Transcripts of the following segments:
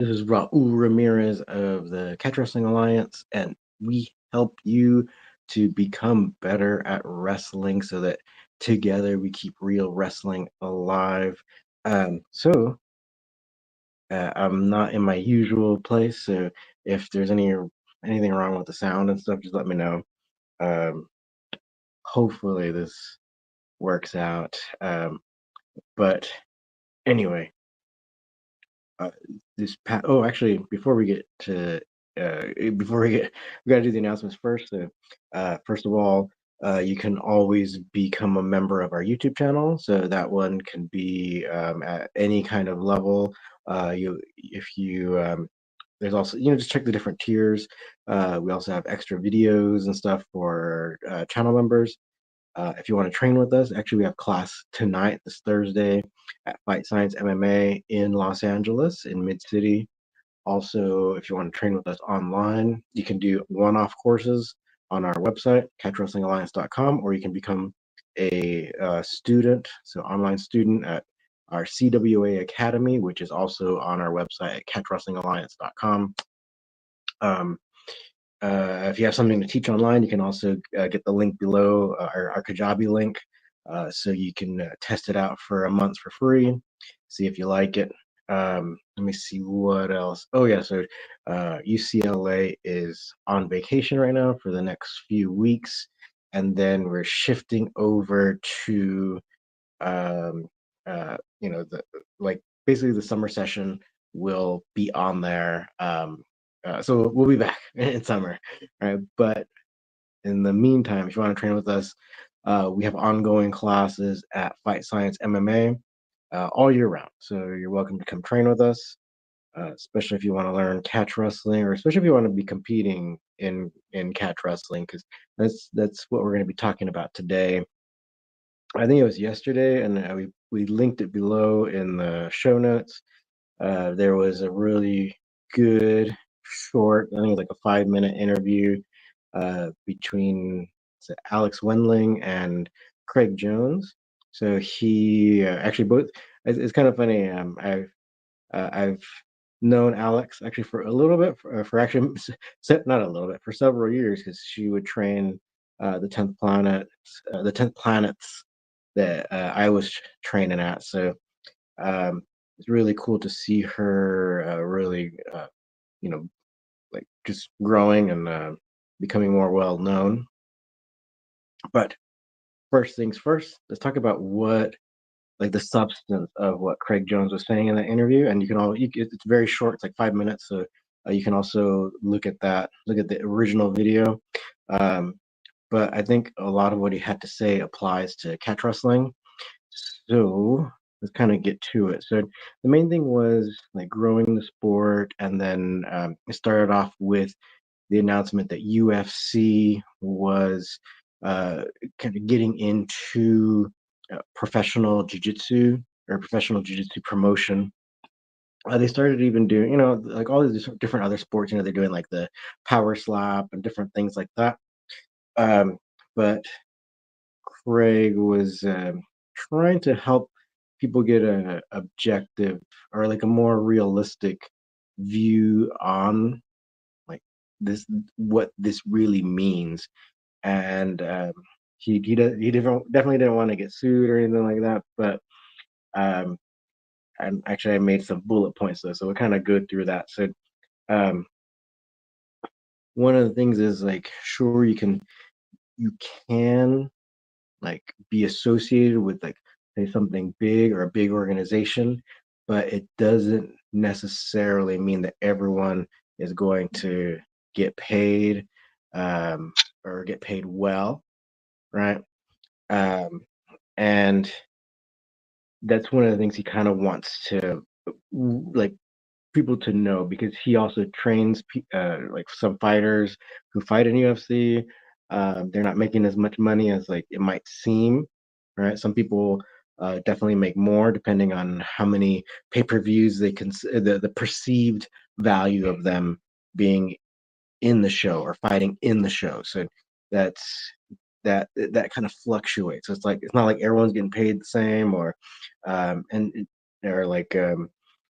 This is Raul Ramirez of the Catch Wrestling Alliance, and we help you to become better at wrestling so that together we keep real wrestling alive. I'm not in my usual place, so if there's anything wrong with the sound and stuff, just let me know. Um, Hopefully this works out. But anyway, uh, actually, we gotta do the announcements first. So, first of all, you can always become a member of our YouTube channel. So that one can be at any kind of level. If you There's also, just check the different tiers. We also have extra videos and stuff for channel members. If you want to train with us, actually, we have class tonight, this Thursday, at Fight Science MMA in Los Angeles, in Mid City. Also, if you want to train with us online, you can do one-off courses on our website, catchwrestlingalliance.com, or you can become a student, so online student at our CWA Academy, which is also on our website at catchwrestlingalliance.com. Um, if you have something to teach online, you can also get the link below, our Kajabi link, so you can test it out for a month for free, see if you like it. Let me see what else. Oh yeah, so UCLA is on vacation right now for the next few weeks, and then we're shifting over to um, the like basically the summer session will be on there. So we'll be back in summer, right? But in the meantime, if you want to train with us, we have ongoing classes at Fight Science MMA all year round. So you're welcome to come train with us, especially if you want to learn catch wrestling, or especially if you want to be competing in catch wrestling, because that's what we're going to be talking about today. I think it was yesterday, and we linked it below in the show notes. There was a really good short, I think it was like a 5-minute interview between Alex Wendling and Craig Jones. So he actually both. It's kind of funny. I've known Alex actually for a little bit, for actually not a little bit, for several years, because she would train the 10th planets that I was training at. So it's really cool to see her really, you know, like just growing and becoming more well known. But first things first, let's talk about like the substance of what Craig Jones was saying in that interview. And it's very short, it's like 5 minutes. So you can also look at the original video. Um, but I think a lot of what he had to say applies to catch wrestling. So let's kind of get to it. So the main thing was like growing the sport, and then it started off with the announcement that UFC was uh, kind of getting into professional jiu-jitsu, or professional jiu-jitsu promotion. They started even doing, like all these different other sports. They're doing like the power slap and different things like that. Um, but Craig was trying to help people get a objective, or like a more realistic view on like this what this really means. And definitely didn't want to get sued or anything like that. But um, I made some bullet points though, so we'll kind of go through that. So um, one of the things is like, sure, you can like be associated with like, say, something big or a big organization, but it doesn't necessarily mean that everyone is going to get paid, or get paid well, right? Um, and that's one of the things he kind of wants to like people to know, because he also trains like some fighters who fight in UFC. They're not making as much money as like it might seem, right? Some people definitely make more depending on how many pay-per-views they can, the perceived value of them being in the show or fighting in the show. So that's that kind of fluctuates. So it's not like everyone's getting paid the same, or and or like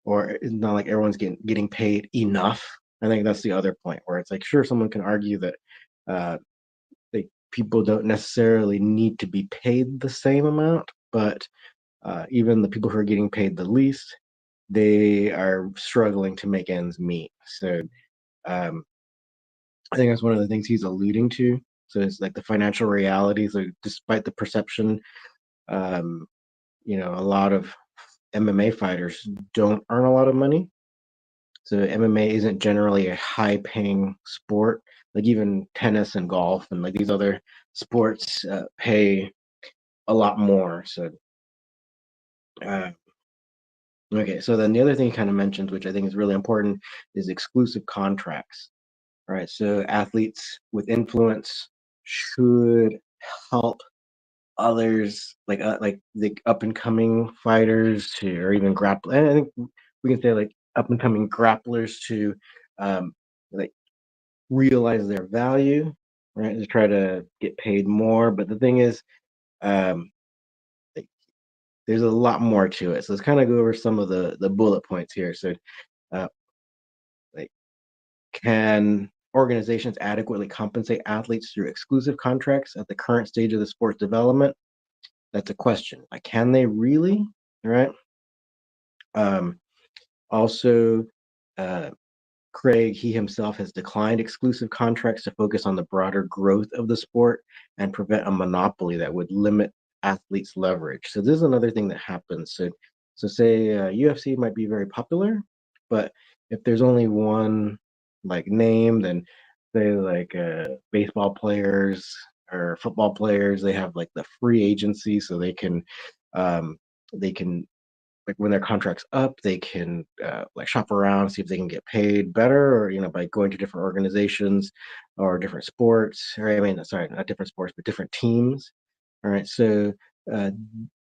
or it's not like everyone's getting paid enough. I think that's the other point where it's like, sure, someone can argue that uh, like people don't necessarily need to be paid the same amount, but even the people who are getting paid the least, they are struggling to make ends meet. So um, I think that's one of the things he's alluding to. So it's like the financial realities. Like despite the perception, um, a lot of MMA fighters don't earn a lot of money. So MMA isn't generally a high-paying sport. Like even tennis and golf and like these other sports pay a lot more. So uh, okay, so then the other thing he kind of mentions, which I think is really important, is exclusive contracts. Right. So athletes with influence should help others, like the up and coming fighters to, or even grapple. And I think we can say like up and coming grapplers to, um, like realize their value, right? To try to get paid more. But the thing is, um, like, there's a lot more to it. So let's kind of go over some of the bullet points here. So, uh, like, can organizations adequately compensate athletes through exclusive contracts at the current stage of the sport's development? That's a question. Like, can they really? Right. Um, Also, uh, Craig, he himself has declined exclusive contracts to focus on the broader growth of the sport and prevent a monopoly that would limit athletes' leverage. So this is another thing that happens. So say UFC might be very popular, but if there's only one like name, then say like baseball players or football players, they have like the free agency, so um, they can like when their contract's up, they can like shop around, see if they can get paid better, or by going to different organizations or different sports. Or I mean, sorry, not different sports, but different teams. All right, so uh,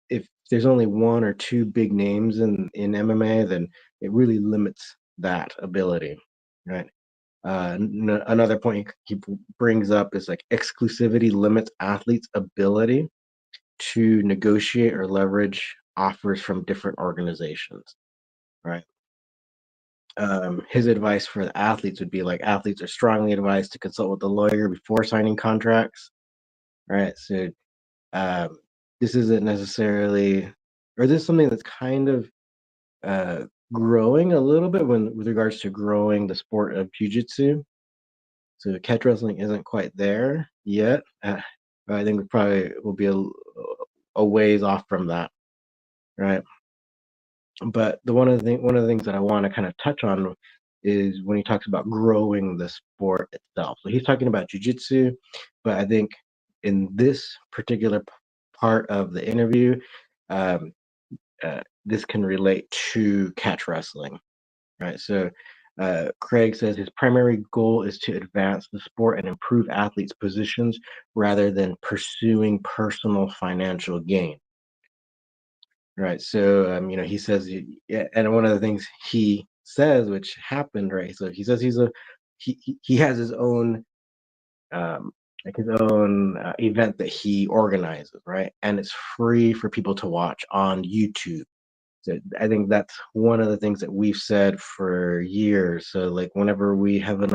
if there's only one or two big names in MMA, then it really limits that ability, right? Another point he brings up is like exclusivity limits athletes' ability to negotiate or leverage offers from different organizations, right? His advice for the athletes would be like athletes are strongly advised to consult with a lawyer before signing contracts, right? So um, this isn't necessarily, or this is something that's kind of uh, growing a little bit with regards to growing the sport of jujitsu. So catch wrestling isn't quite there yet. I think we probably will be a ways off from that, right? But one of the things that I want to kind of touch on is when he talks about growing the sport itself. So he's talking about jujitsu, but I think in this particular part of the interview, um, this can relate to catch wrestling, right? So Craig says his primary goal is to advance the sport and improve athletes' positions rather than pursuing personal financial gain. Right. So, he says, yeah, and one of the things he says, which happened, right? So he says he has his own um, like his own event that he organizes, right? And it's free for people to watch on YouTube. So I think that's one of the things that we've said for years. So like whenever we have an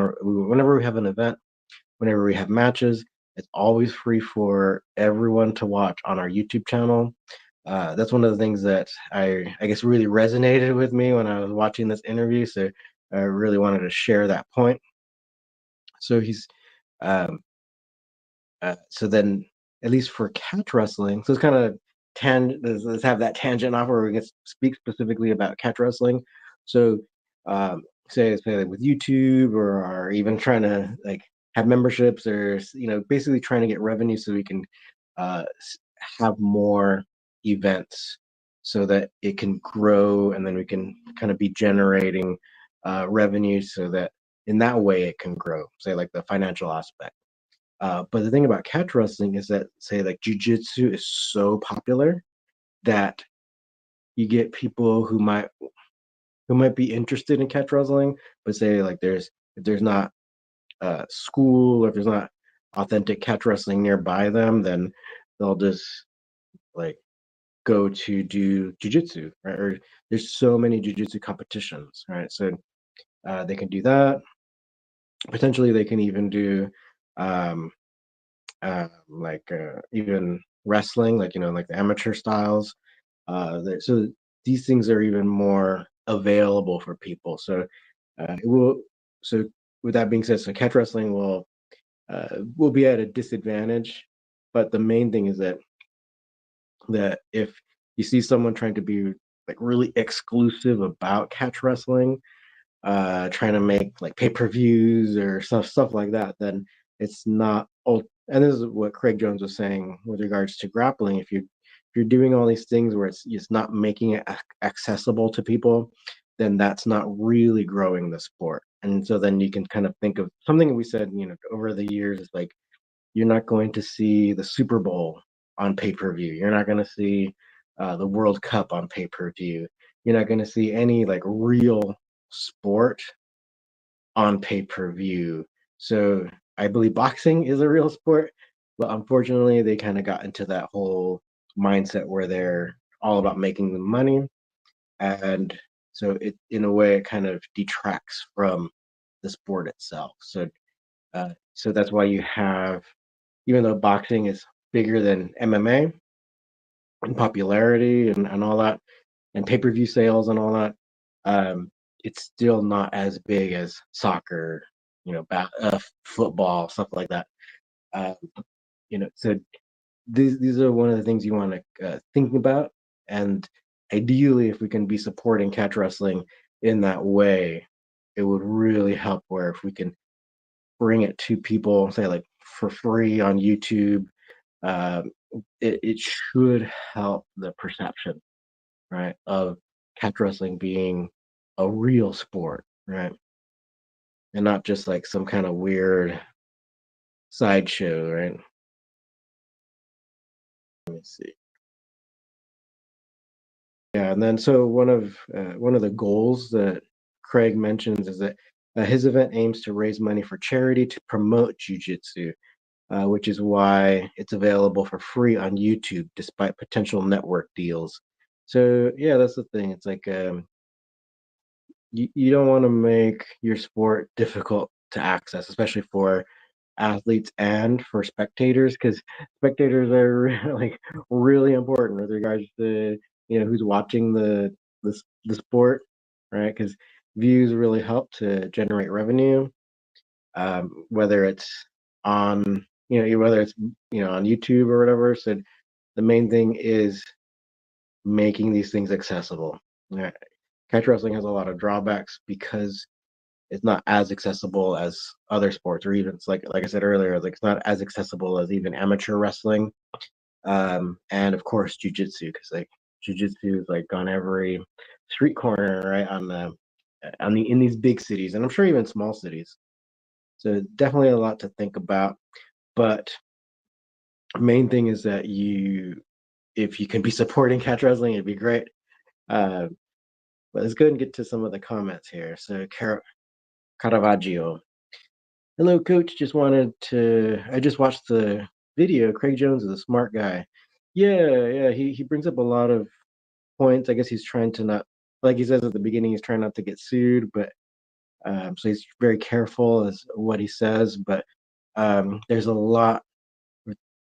event, whenever we have matches, it's always free for everyone to watch on our YouTube channel. That's one of the things that I guess really resonated with me when I was watching this interview. So I really wanted to share that point. So he's um, so then at least for catch wrestling, so it's kind of let's have that tangent off where we can speak specifically about catch wrestling. So say like with YouTube or even trying to like have memberships or basically trying to get revenue so we can have more events so that it can grow and then we can kind of be generating revenue so that in that way it can grow, say like the financial aspect. But the thing about catch wrestling is that, say, like jujitsu is so popular that you get people who might be interested in catch wrestling, but say like if there's not school or if there's not authentic catch wrestling nearby them, then they'll just like go to do jujitsu, right? Or there's so many jujitsu competitions, right? So they can do that. Potentially, they can even do um, even wrestling, like like the amateur styles. So these things are even more available for people. So it will. So with that being said, so catch wrestling will be at a disadvantage, but the main thing is that if you see someone trying to be like really exclusive about catch wrestling, trying to make like pay-per-views or stuff like that, then it's not. And this is what Craig Jones was saying with regards to grappling. If you're doing all these things where it's not making it accessible to people, then that's not really growing the sport. And so then you can kind of think of something we said, over the years, is like you're not going to see the Super Bowl on pay-per-view. You're not going to see the World Cup on pay-per-view. You're not going to see any like real sport on pay-per-view. So I believe boxing is a real sport, but unfortunately they kind of got into that whole mindset where they're all about making the money. And so it in a way it kind of detracts from the sport itself. So that's why you have, even though boxing is bigger than MMA in popularity and all that, and pay-per-view sales and all that, it's still not as big as soccer, football, stuff like that. Um, so these are one of the things you want to think about, and ideally, if we can be supporting catch wrestling in that way, it would really help. Where if we can bring it to people, say like for free on YouTube, um, it should help the perception, right, of catch wrestling being a real sport, right, and not just like some kind of weird sideshow, right? Let me see. Yeah, and then so one of the goals that Craig mentions is that his event aims to raise money for charity to promote jujitsu, which is why it's available for free on YouTube despite potential network deals. So yeah, that's the thing. It's like you don't want to make your sport difficult to access, especially for athletes and for spectators, because spectators are like really important with regards to who's watching the sport, right? Because views really help to generate revenue, whether it's on YouTube or whatever. So the main thing is making these things accessible. Yeah. Catch wrestling has a lot of drawbacks because it's not as accessible as other sports, or even it's like I said earlier, like it's not as accessible as even amateur wrestling, and of course jujitsu, because like jujitsu is like on every street corner, right, on the in these big cities, and I'm sure even small cities. So definitely a lot to think about, but main thing is that if you can be supporting catch wrestling, it'd be great. Uh, but let's go and get to some of the comments here. So Caravaggio. Hello, coach. I just watched the video. Craig Jones is a smart guy. Yeah, yeah. He brings up a lot of points. I guess he's trying to not, like he says at the beginning, he's trying not to get sued, but so he's very careful as what he says. But there's a lot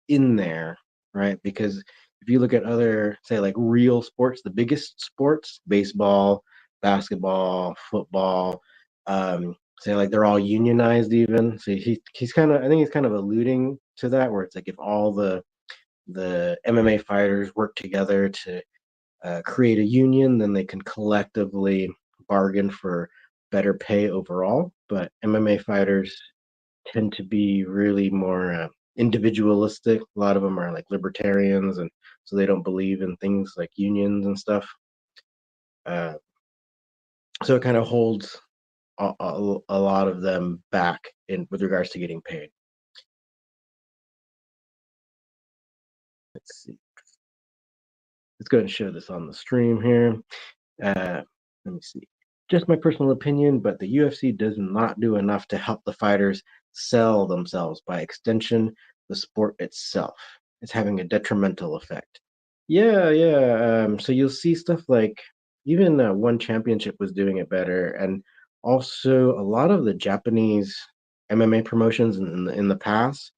in there, right? Because if you look at other, say, like real sports, the biggest sports, baseball, basketball, football, say like they're all unionized even. So he's kind of, I think he's kind of alluding to that, where it's like if all the MMA fighters work together to create a union, then they can collectively bargain for better pay overall. But MMA fighters tend to be really more individualistic. A lot of them are like libertarians, and so they don't believe in things like unions and stuff. Uh, so it kind of holds a lot of them back in with regards to getting paid. Let's see. Let's go ahead and show this on the stream here. Uh, Let me see. Just my personal opinion, but the UFC does not do enough to help the fighters sell themselves. By extension, the sport itself is having a detrimental effect. Yeah, yeah. So you'll see stuff like even one championship was doing it better, and also a lot of the Japanese MMA promotions in the past,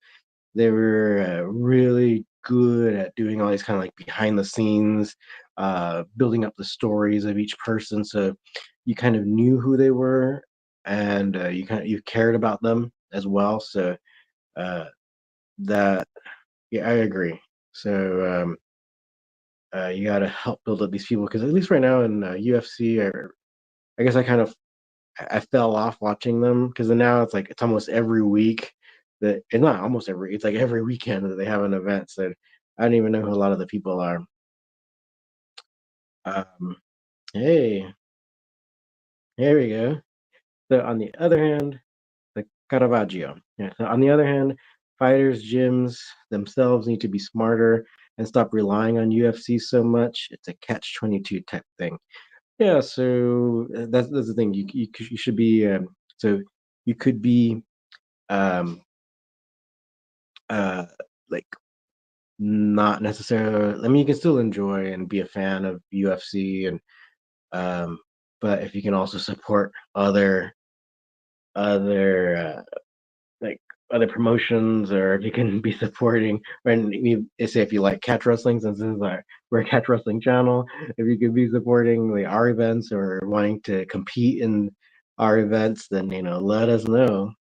they were really good at doing all these kind of like behind the scenes, building up the stories of each person, so you kind of knew who they were, and you cared about them as well. So uh, that yeah, I agree. So you got to help build up these people because at least right now in UFC, or I guess I fell off watching them because now it's almost every week that it's not almost every it's like every weekend that they have an event. So I don't even know who a lot of the people are. Um, hey, here we go. So on the other hand, the Caravaggio. Yeah. So on the other hand, fighters, gyms themselves need to be smarter and stop relying on UFC so much. It's a catch-22 type thing. Yeah, so that's the thing. You should be so you could be um uh like not necessarily. I mean, you can still enjoy and be a fan of UFC and um, but if you can also support other like other promotions, or if you can be supporting, and you say if you like catch wrestling, since this is we're a catch wrestling channel, if you could be supporting like our events or wanting to compete in our events, then let us know.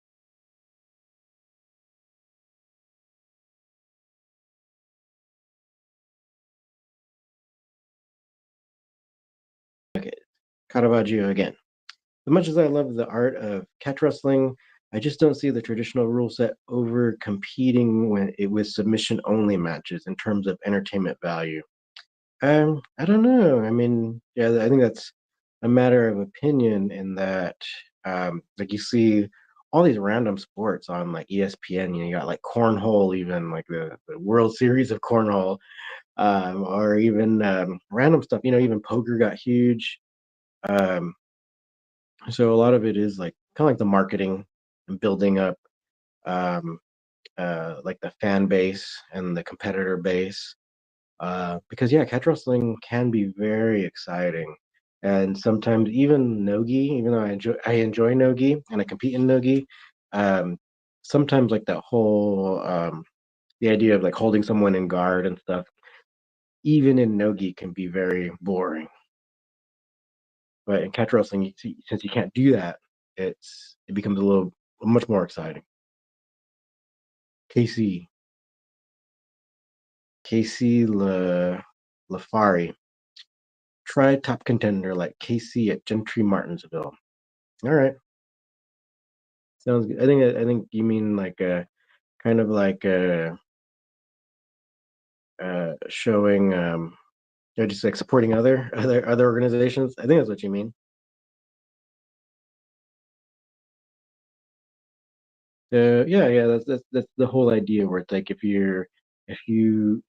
Okay, Caravaggio again. As much as I love the art of catch wrestling, I just don't see the traditional rule set over competing when it was submission only matches in terms of entertainment value. I don't know. I mean, yeah, I think that's a matter of opinion in that, like you see all these random sports on like ESPN. You got like cornhole, even like the World Series of cornhole, or even random stuff. Even poker got huge. Um, so a lot of it is like kind of like the marketing and building up, um, like the fan base and the competitor base. Because yeah, catch wrestling can be very exciting, and sometimes even nogi. Even though I enjoy nogi and I compete in nogi, um, sometimes like that whole the idea of like holding someone in guard and stuff, even in nogi can be very boring. But in catch wrestling, since you can't do that, it becomes a little much more exciting. KC KC Lafari, try top contender like KC at Gentry Martinsville. All right. Sounds good. I think you mean like a kind of like showing just like supporting other organizations. I think that's what you mean. Yeah, yeah, that's the whole idea where it's like if you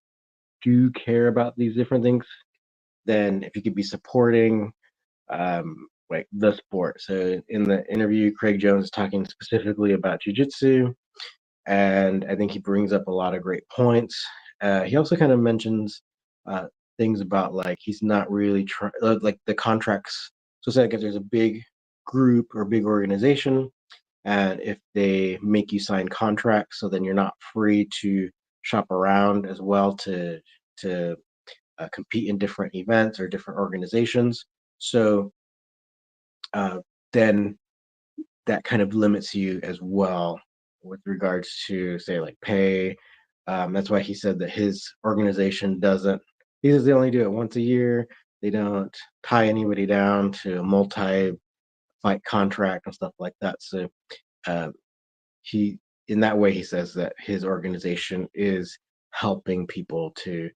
do care about these different things, then if you could be supporting like the sport. So in the interview, Craig Jones is talking specifically about jujitsu, and I think he brings up a lot of great points. He also kind of mentions uh, things about like he's not really trying like the contracts. So say like if there's a big group or big organization, and if they make you sign contracts, so then you're not free to shop around as well to compete in different events or different organizations. So uh, then that kind of limits you as well with regards to say like pay. That's why he said that his organization doesn't. He says they only do it once a year. They don't tie anybody down to a multi-fight contract and stuff like that. So uh, he, in that way, he says that his organization is helping people to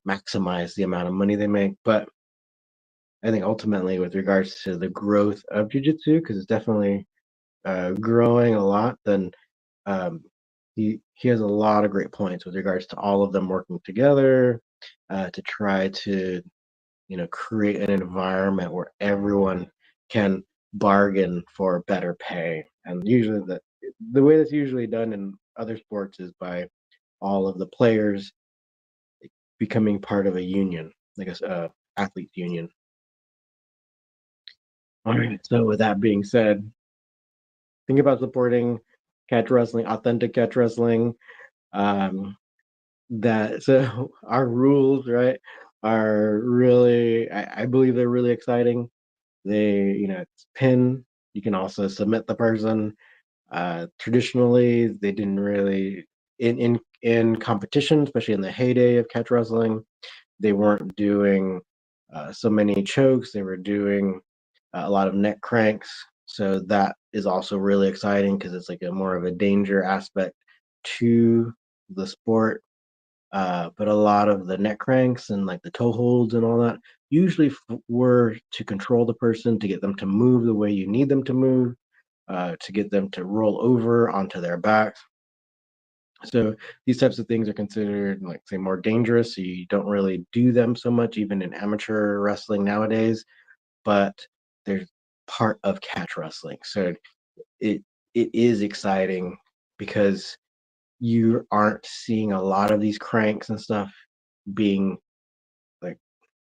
maximize the amount of money they make. But I think ultimately, with regards to the growth of jujitsu, because it's definitely growing a lot, then um, he has a lot of great points with regards to all of them working together to try to create an environment where everyone can bargain for better pay. And usually the way that's usually done in other sports is by all of the players becoming part of a union, like a athletes union. All right. So with that being said, think about supporting catch wrestling, authentic catch wrestling. Um, that so our rules, right, are really, I believe they're really exciting. It's pin. You can also submit the person. Traditionally, they didn't really in competition, especially in the heyday of catch wrestling, they weren't doing so many chokes. They were doing a lot of neck cranks. So that is also really exciting because it's like a more of a danger aspect to the sport. But a lot of the neck cranks and like the toe holds and all that usually were to control the person, to get them to move the way you need them to move, to get them to roll over onto their backs. So these types of things are considered, like, say, more dangerous. So you don't really do them so much, even in amateur wrestling nowadays. But they're part of catch wrestling, so it it is exciting because you aren't seeing a lot of these cranks and stuff being like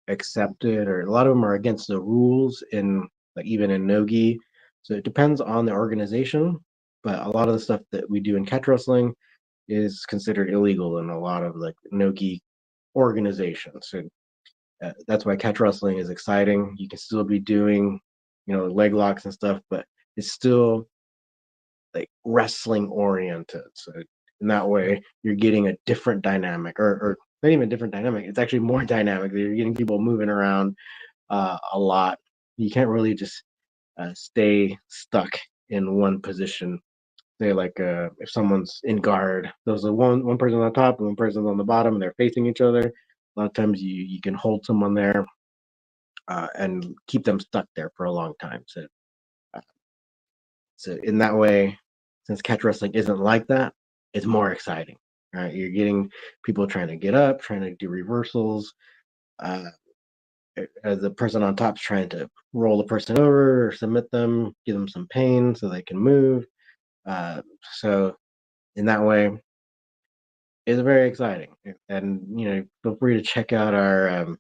accepted, or a lot of them are against the rules in, like, even in nogi. So it depends on the organization, but a lot of the stuff that we do in catch wrestling is considered illegal in a lot of like nogi organizations. So that's why catch wrestling is exciting. You can still be doing, leg locks and stuff, but it's still like wrestling oriented. So in that way, you're getting a different dynamic, or not even a different dynamic. It's actually more dynamic. You're getting people moving around a lot. You can't really just stay stuck in one position. Say, like, if someone's in guard, there's a one person on top and one person on the bottom, and they're facing each other. A lot of times, you can hold someone there and keep them stuck there for a long time. Uh, so in that way, since catch wrestling isn't like that, it's more exciting. Right? You're getting people trying to get up, trying to do reversals. Uh, the person on top's trying to roll the person over or submit them, give them some pain so they can move. Uh, so in that way, it's very exciting. And feel free to check out our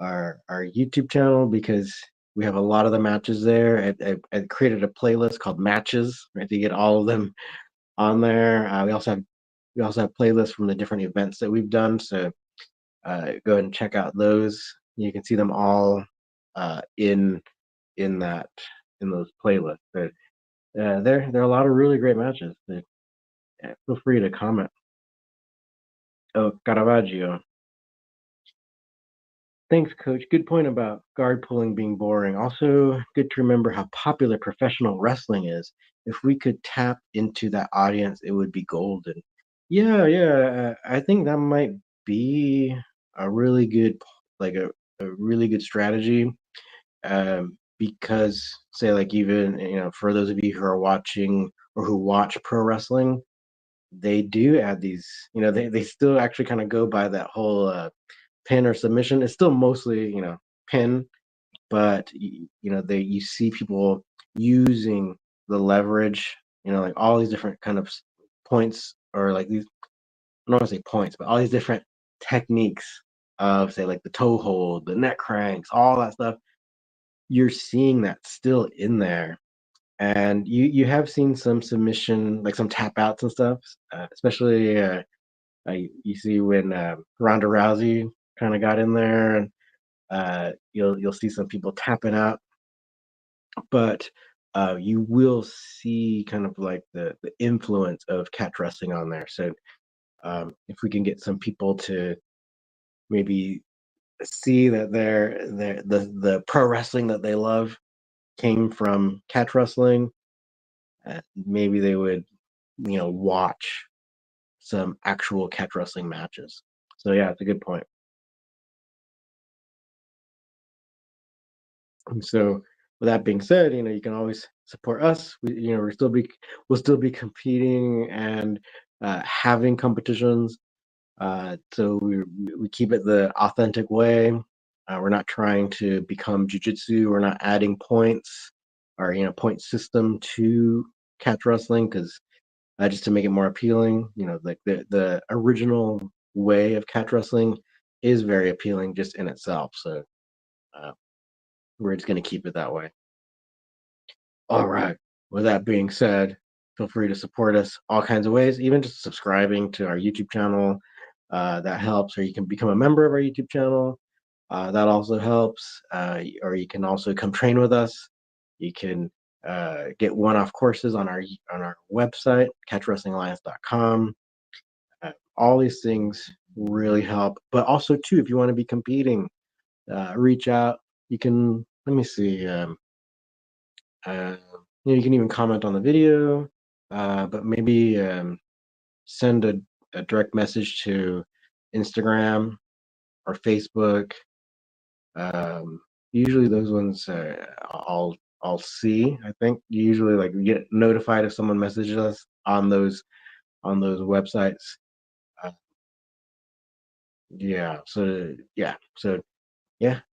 YouTube channel, because we have a lot of the matches there. I created a playlist called Matches, right, to get all of them on there. We also have playlists from the different events that we've done. So go ahead and check out those. You can see them all in that in those playlists. But there are a lot of really great matches. But, feel free to comment. Oh, Caravaggio. Thanks, Coach. Good point about guard pulling being boring. Also, good to remember how popular professional wrestling is. If we could tap into that audience, it would be golden. Yeah, yeah. I think that might be a really good, like a really good strategy. Because, say, like, even for those of you who are watching or who watch pro wrestling, they do add these. They still actually kind of go by that whole pin or submission. It's still mostly pin, but you see people using the leverage, like all these different kind of points, or like these, I don't want to say points, but all these different techniques of, say, like the toe hold, the neck cranks, all that stuff. You're seeing that still in there, and you have seen some submission, like some tap outs and stuff, especially you see when Ronda Rousey kind of got in there, and you'll see some people tapping out, but you will see kind of like the influence of catch wrestling on there. So if we can get some people to maybe see that the pro wrestling that they love came from catch wrestling, maybe they would watch some actual catch wrestling matches. So yeah, it's a good point. And so, with that being said, you can always support us. We'll still be competing and having competitions. So we keep it the authentic way. We're not trying to become jujitsu. We're not adding points or point system to catch wrestling, because just to make it more appealing. Like the original way of catch wrestling is very appealing just in itself. So uh, we're just going to keep it that way. All right. With that being said, feel free to support us all kinds of ways, even just subscribing to our YouTube channel. That helps, or you can become a member of our YouTube channel. That also helps. Or you can also come train with us. You can get one-off courses on our website, catchwrestlingalliance.com. All these things really help. But also, too, if you want to be competing, reach out. You can. Let me see. Uh, you can even comment on the video, but maybe send a direct message to Instagram or Facebook. Um, Usually those ones I'll see. I think usually like we get notified if someone messages us on those websites. Uh, yeah. So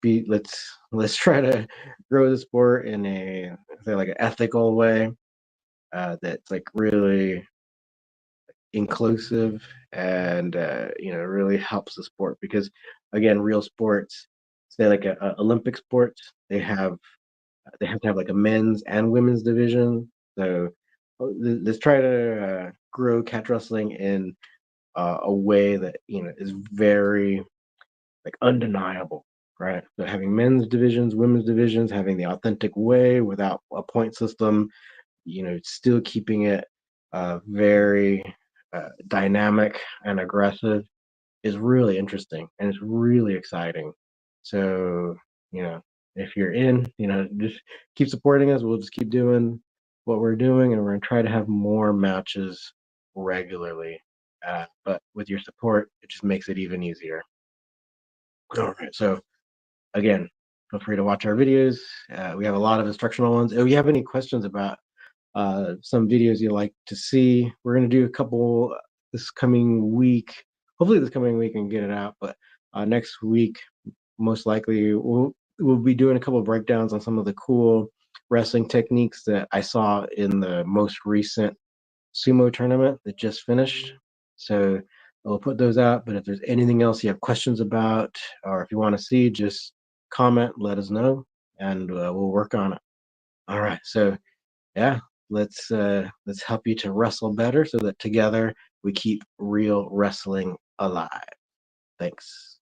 be let's try to grow the sport in a say like an ethical way that's like really inclusive and really helps the sport because again real sports say like a Olympic sports they have to have like a men's and women's division. So let's try to grow catch wrestling in a way that is very like undeniable, right? So having men's divisions, women's divisions, having the authentic way without a point system, still keeping it very dynamic and aggressive is really interesting and it's really exciting. So, you know, if you're in, just keep supporting us. We'll just keep doing what we're doing and we're going to try to have more matches regularly. But with your support, it just makes it even easier. All right. So, again, feel free to watch our videos. We have a lot of instructional ones. If you have any questions about some videos you'd like to see. We're going to do a couple this coming week. Hopefully, this coming week and get it out. But next week, most likely, we'll be doing a couple of breakdowns on some of the cool wrestling techniques that I saw in the most recent sumo tournament that just finished. So we'll put those out. But if there's anything else you have questions about, or if you want to see, just comment, let us know, and we'll work on it. All right. So yeah, let's help you to wrestle better so that together we keep real wrestling alive. Thanks.